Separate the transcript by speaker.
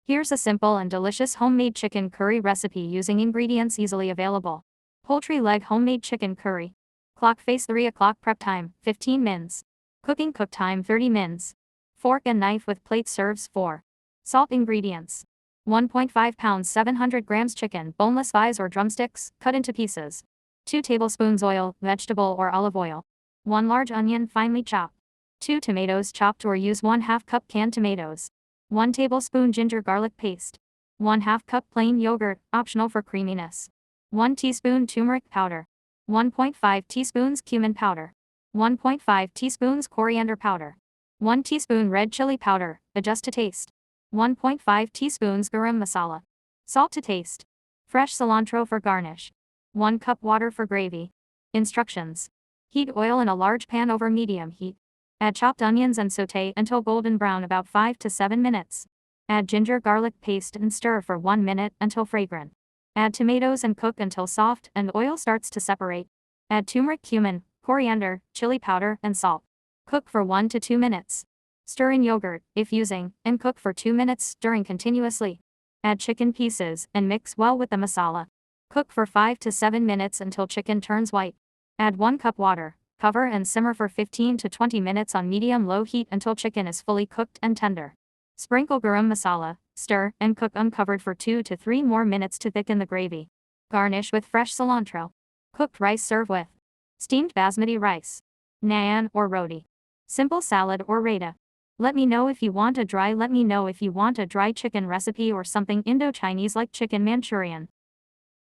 Speaker 1: Here's a simple and delicious homemade chicken curry recipe using ingredients easily available. Poultry leg homemade chicken curry. Clock face 3 o'clock prep time, 15 mins. Cooking cook time 30 mins. Fork and knife with plate serves 4. Salt ingredients. 1.5 pounds 700 grams chicken, boneless thighs or drumsticks, cut into pieces. 2 tablespoons oil, vegetable or olive oil. 1 large onion finely chopped. 2 tomatoes chopped or use 1/2 cup canned tomatoes. 1 tablespoon ginger garlic paste. 1/2 cup plain yogurt, optional for creaminess. 1 teaspoon turmeric powder. 1.5 teaspoons cumin powder. 1.5 teaspoons coriander powder. 1 teaspoon red chili powder, adjust to taste. 1.5 teaspoons garam masala. Salt to taste. Fresh cilantro for garnish. 1 cup water for gravy. Instructions. Heat oil in a large pan over medium heat. Add chopped onions and sauté until golden brown about 5 to 7 minutes. Add ginger garlic paste and stir for 1 minute until fragrant. Add tomatoes and cook until soft and oil starts to separate. Add turmeric, cumin, coriander, chili powder, and salt. Cook for 1 to 2 minutes. Stir in yogurt, if using, and cook for 2 minutes, stirring continuously. Add chicken pieces and mix well with the masala. Cook for 5 to 7 minutes until chicken turns white. Add 1 cup water. Cover and simmer for 15 to 20 minutes on medium-low heat until chicken is fully cooked and tender. Sprinkle garam masala, stir, and cook uncovered for 2 to 3 more minutes to thicken the gravy. Garnish with fresh cilantro. Cooked rice serve with steamed basmati rice, naan or roti, simple salad or raita. Let me know if you want a dry chicken recipe or something Indo-Chinese like chicken Manchurian.